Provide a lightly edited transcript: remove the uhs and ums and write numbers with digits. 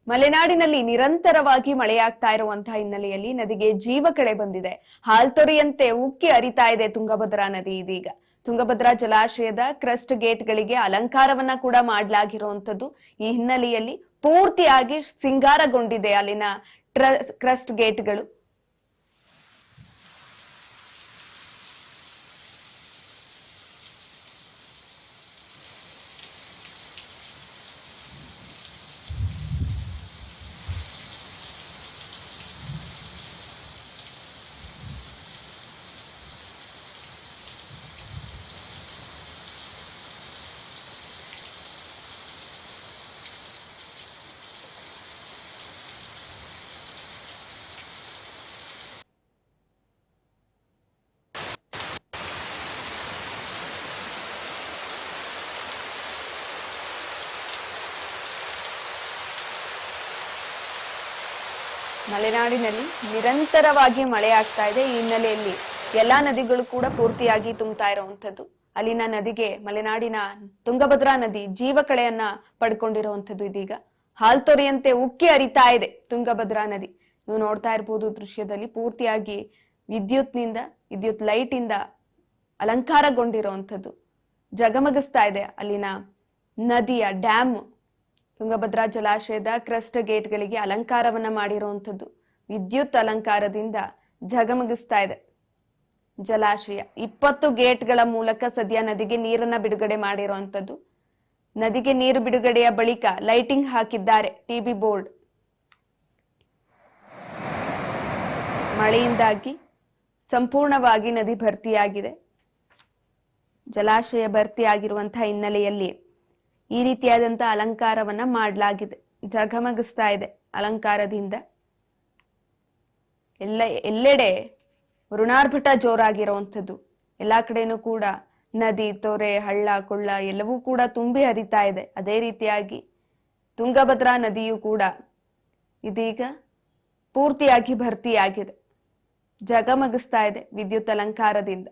ಮಲೆನಾಡಿನಲ್ಲಿ ನಿರಂತರವಾಗಿ ಮಳೆಯಾಗ್ತಾ ಇರುವಂತಹ ಹಿನ್ನೆಲೆಯಲ್ಲಿ ನದಿಗೆ ಜೀವಕಳೆ ಬಂದಿದೆ. ಹಾಲ್ತೊರೆಯಂತೆ ಉಕ್ಕಿ ಹರಿತಾ ಇದೆ ತುಂಗಭದ್ರಾ ನದಿ. ಇದೀಗ ತುಂಗಭದ್ರಾ ಜಲಾಶಯದ ಕ್ರಸ್ಟ್ ಗೇಟ್ಗಳಿಗೆ ಅಲಂಕಾರವನ್ನ ಕೂಡ ಮಾಡಲಾಗಿರುವಂತದ್ದು. ಈ ಹಿನ್ನೆಲೆಯಲ್ಲಿ ಪೂರ್ತಿಯಾಗಿ ಸಿಂಗಾರಗೊಂಡಿದೆ ಅಲ್ಲಿನ ಕ್ರಸ್ಟ್ ಗೇಟ್ಗಳು. ಮಲೆನಾಡಿನಲ್ಲಿ ನಿರಂತರವಾಗಿ ಮಳೆ ಆಗ್ತಾ ಇದೆ. ಈ ಹಿನ್ನೆಲೆಯಲ್ಲಿ ಎಲ್ಲಾ ನದಿಗಳು ಕೂಡ ಪೂರ್ತಿಯಾಗಿ ತುಂಬುತ್ತಾ ಇರುವಂತದ್ದು. ಅಲ್ಲಿನ ನದಿಗೆ ಮಲೆನಾಡಿನ ತುಂಗಭದ್ರಾ ನದಿ ಜೀವಕಳೆಯನ್ನ ಪಡ್ಕೊಂಡಿರುವಂತದ್ದು. ಇದೀಗ ಹಾಲ್ತೊರೆಯಂತೆ ಉಕ್ಕಿ ಹರಿತಾ ಇದೆ ತುಂಗಭದ್ರಾ ನದಿ. ನೀವು ನೋಡ್ತಾ ಇರಬಹುದು ದೃಶ್ಯದಲ್ಲಿ ಪೂರ್ತಿಯಾಗಿ ವಿದ್ಯುತ್ ಲೈಟ್ ಇಂದ ಅಲಂಕಾರಗೊಂಡಿರುವಂತದ್ದು. ಜಗಮಗಿಸ್ತಾ ಇದೆ ಅಲ್ಲಿನ ನದಿಯ ಡ್ಯಾಮ್. ತುಂಗಭದ್ರಾ ಜಲಾಶಯದ ಕ್ರಸ್ಟ್ ಗೇಟ್ಗಳಿಗೆ ಅಲಂಕಾರವನ್ನ ಮಾಡಿರುವಂತದ್ದು. ವಿದ್ಯುತ್ ಅಲಂಕಾರದಿಂದ ಜಗಮಗಿಸ್ತಾ ಇದೆ ಜಲಾಶಯ. 20 ಗೇಟ್ಗಳ ಮೂಲಕ ಸದ್ಯ ನದಿಗೆ ನೀರನ್ನ ಬಿಡುಗಡೆ ಮಾಡಿರುವಂತದ್ದು. ನದಿಗೆ ನೀರು ಬಿಡುಗಡೆಯ ಬಳಿಕ ಲೈಟಿಂಗ್ ಹಾಕಿದ್ದಾರೆ ಟಿಬಿ ಬೋರ್ಡ್. ಮಳೆಯಿಂದಾಗಿ ಸಂಪೂರ್ಣವಾಗಿ ನದಿ ಭರ್ತಿಯಾಗಿದೆ. ಜಲಾಶಯ ಭರ್ತಿಯಾಗಿರುವಂತಹ ಹಿನ್ನೆಲೆಯಲ್ಲಿ ಈ ರೀತಿಯಾದಂತಹ ಅಲಂಕಾರವನ್ನ ಮಾಡಲಾಗಿದೆ. ಜಗಮಗಿಸ್ತಾ ಇದೆ ಅಲಂಕಾರದಿಂದ. ಎಲ್ಲೆಡೆ ಋಣಾರ್ಭಟ ಜೋರಾಗಿರುವಂಥದ್ದು. ಎಲ್ಲಾ ಕಡೆನೂ ಕೂಡ ನದಿ, ತೊರೆ, ಹಳ್ಳ, ಕೊಳ್ಳ ಎಲ್ಲವೂ ಕೂಡ ತುಂಬಿ ಹರಿತಾ ಇದೆ. ಅದೇ ರೀತಿಯಾಗಿ ತುಂಗಭದ್ರಾ ನದಿಯು ಕೂಡ ಇದೀಗ ಪೂರ್ತಿಯಾಗಿ ಭರ್ತಿಯಾಗಿದೆ. ಜಗಮಗಿಸ್ತಾ ಇದೆ ವಿದ್ಯುತ್ ಅಲಂಕಾರದಿಂದ.